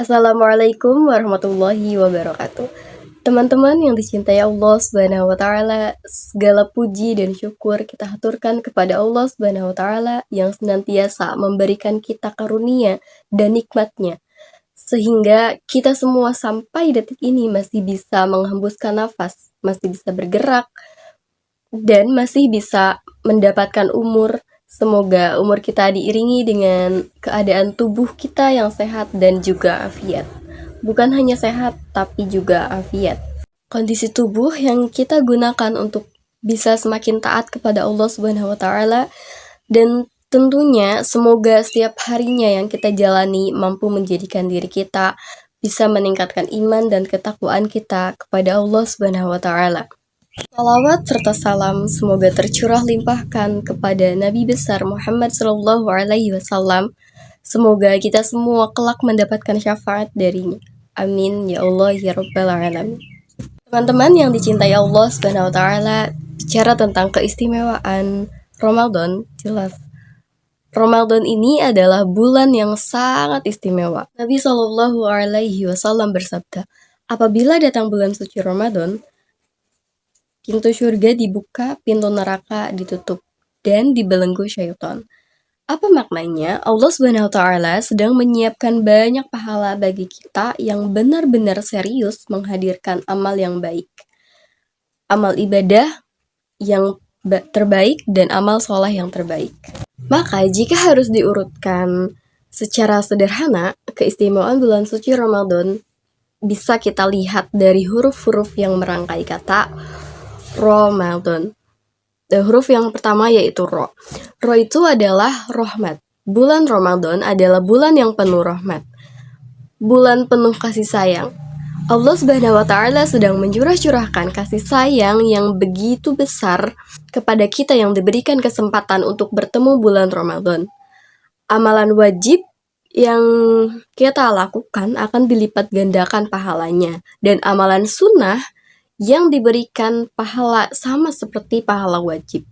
Assalamualaikum warahmatullahi wabarakatuh. Teman-teman yang dicintai Allah Subhanahu wa taala, segala puji dan syukur kita haturkan kepada Allah Subhanahu wa taala yang senantiasa memberikan kita karunia dan nikmatnya sehingga kita semua sampai detik ini masih bisa menghembuskan nafas, masih bisa bergerak dan masih bisa mendapatkan umur. Semoga umur kita diiringi dengan keadaan tubuh kita yang sehat dan juga afiat. Bukan hanya sehat, tapi juga afiat. Kondisi tubuh yang kita gunakan untuk bisa semakin taat kepada Allah Subhanahu wa taala dan tentunya semoga setiap harinya yang kita jalani mampu menjadikan diri kita bisa meningkatkan iman dan ketakwaan kita kepada Allah Subhanahu wa taala. Salawat serta salam semoga tercurah limpahkan kepada Nabi besar Muhammad Sallallahu Alaihi Wasallam. Semoga kita semua kelak mendapatkan syafaat darinya. Amin ya Allah ya Rabbal Alamin. Teman-teman yang dicintai Allah Subhanahu Wa Taala, bicara tentang keistimewaan Ramadan, jelas Ramadan ini adalah bulan yang sangat istimewa. Nabi Sallallahu Alaihi Wasallam bersabda, apabila datang bulan suci Ramadan, pintu surga dibuka, pintu neraka ditutup, dan dibelenggu syaitan. Apa maknanya? Allah Subhanahu wa taala sedang menyiapkan banyak pahala bagi kita yang benar-benar serius menghadirkan amal yang baik. Amal ibadah yang terbaik dan amal soleh yang terbaik. Maka jika harus diurutkan secara sederhana, keistimewaan bulan suci Ramadan bisa kita lihat dari huruf-huruf yang merangkai kata Ramadan. Huruf yang pertama yaitu Ro. Ro itu adalah rahmat. Bulan Ramadan adalah bulan yang penuh rahmat. Bulan penuh kasih sayang. Allah Subhanahu wa taala sedang mencurah-curahkan kasih sayang yang begitu besar kepada kita yang diberikan kesempatan untuk bertemu bulan Ramadan. Amalan wajib yang kita lakukan akan dilipat gandakan pahalanya, dan amalan sunnah yang diberikan pahala sama seperti pahala wajib.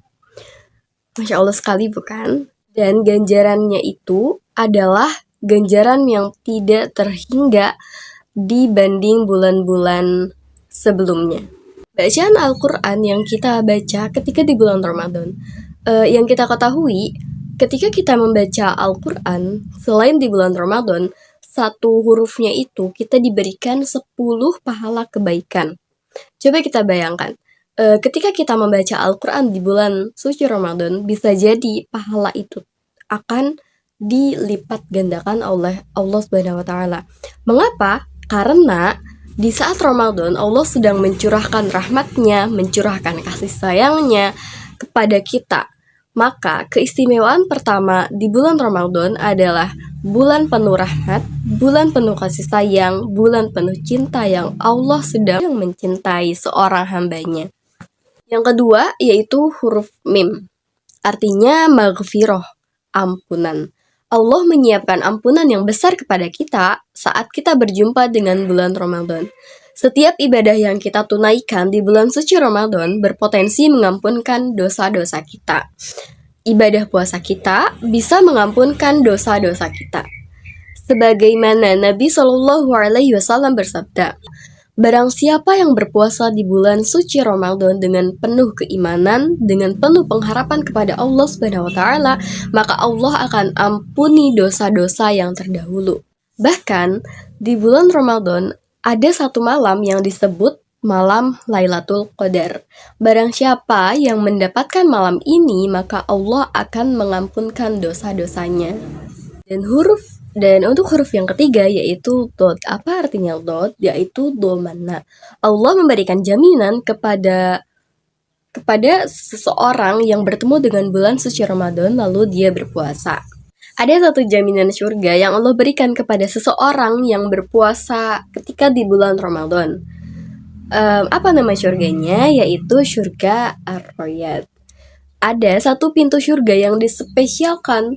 Masya Allah sekali bukan? Dan ganjarannya itu adalah ganjaran yang tidak terhingga dibanding bulan-bulan sebelumnya. Bacaan Al-Quran yang kita baca ketika di bulan Ramadan, yang kita ketahui, ketika kita membaca Al-Quran, selain di bulan Ramadan, satu hurufnya itu kita diberikan 10 pahala kebaikan. Coba kita bayangkan, ketika kita membaca Al-Quran di bulan suci Ramadan, bisa jadi pahala itu akan dilipat gandakan oleh Allah Subhanahu wa taala. Mengapa? Karena di saat Ramadan Allah sedang mencurahkan rahmatnya, mencurahkan kasih sayangnya kepada kita. Maka keistimewaan pertama di bulan Ramadan adalah bulan penuh rahmat, bulan penuh kasih sayang, bulan penuh cinta yang Allah sedang mencintai seorang hambanya. Yang kedua yaitu huruf mim, artinya maghfirah, ampunan. Allah menyiapkan ampunan yang besar kepada kita saat kita berjumpa dengan bulan Ramadan. Setiap ibadah yang kita tunaikan di bulan suci Ramadan berpotensi mengampunkan dosa-dosa kita. Ibadah puasa kita bisa mengampunkan dosa-dosa kita. Sebagaimana Nabi Shallallahu Alaihi Wasallam bersabda, barang siapa yang berpuasa di bulan suci Ramadan dengan penuh keimanan, dengan penuh pengharapan kepada Allah Subhanahu wa taala, maka Allah akan ampuni dosa-dosa yang terdahulu. Bahkan di bulan Ramadan ada satu malam yang disebut malam Lailatul Qadar. Barang siapa yang mendapatkan malam ini, maka Allah akan mengampunkan dosa-dosanya. Dan untuk huruf yang ketiga yaitu dot. Apa artinya dot? Yaitu domana. Allah memberikan jaminan kepada seseorang yang bertemu dengan bulan suci Ramadan lalu dia berpuasa. Ada satu jaminan surga yang Allah berikan kepada seseorang yang berpuasa ketika di bulan Ramadan. Apa nama surganya? Yaitu surga Ar-Royat. Ada satu pintu surga yang dispesialkan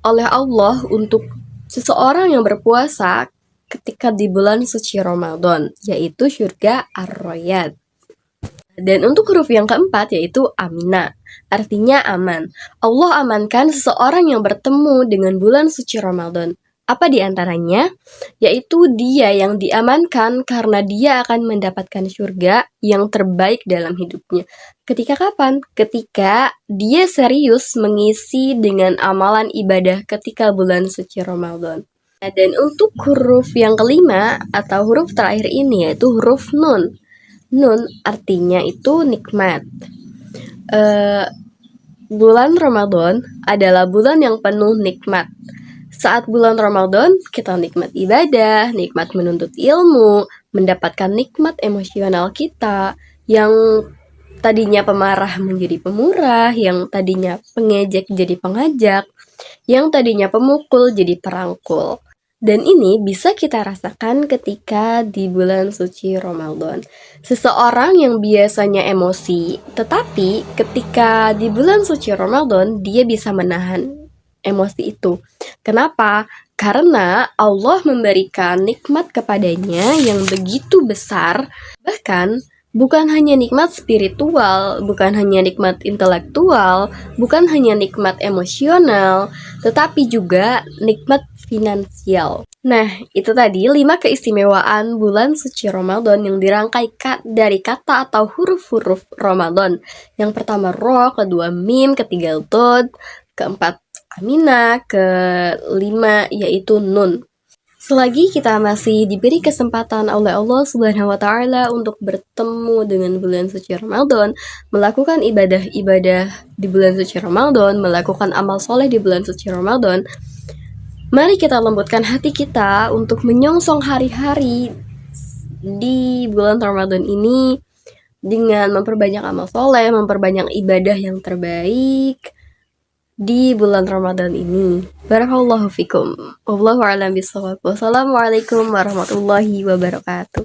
oleh Allah untuk seseorang yang berpuasa ketika di bulan suci Ramadan, yaitu surga Ar-Royat. Dan untuk huruf yang keempat yaitu Amina, artinya aman. Allah amankan seseorang yang bertemu dengan bulan suci Ramadan. Apa di antaranya? Yaitu dia yang diamankan karena dia akan mendapatkan surga yang terbaik dalam hidupnya. Ketika kapan? Ketika dia serius mengisi dengan amalan ibadah ketika bulan suci Ramadan. Nah, dan untuk huruf yang kelima atau huruf terakhir ini yaitu huruf nun. Nun artinya itu nikmat. Bulan Ramadan adalah bulan yang penuh nikmat. Saat bulan Ramadan, kita nikmat ibadah, nikmat menuntut ilmu, mendapatkan nikmat emosional kita, yang tadinya pemarah menjadi pemurah, yang tadinya pengejek jadi pengajak, yang tadinya pemukul jadi perangkul. Dan ini bisa kita rasakan ketika di bulan suci Ramadan. Seseorang yang biasanya emosi, tetapi ketika di bulan suci Ramadan, dia bisa menahan emosi itu. Kenapa? Karena Allah memberikan nikmat kepadanya yang begitu besar, bahkan bukan hanya nikmat spiritual, bukan hanya nikmat intelektual, bukan hanya nikmat emosional, tetapi juga nikmat finansial. Nah, itu tadi 5 keistimewaan bulan suci Ramadan yang dirangkai dari kata atau huruf-huruf Ramadan. Yang pertama ro, kedua mim, ketiga dod, keempat aminah, kelima yaitu nun. Selagi kita masih diberi kesempatan oleh Allah Subhanahu wa taala untuk bertemu dengan bulan suci Ramadan, melakukan ibadah-ibadah di bulan suci Ramadan, melakukan amal soleh di bulan suci Ramadan, mari kita lembutkan hati kita untuk menyongsong hari-hari di bulan Ramadan ini dengan memperbanyak amal soleh, memperbanyak ibadah yang terbaik di bulan Ramadan ini. Barakallahu fikum. Wallahu a'lam bishawab. Wassalamualaikum warahmatullahi wabarakatuh.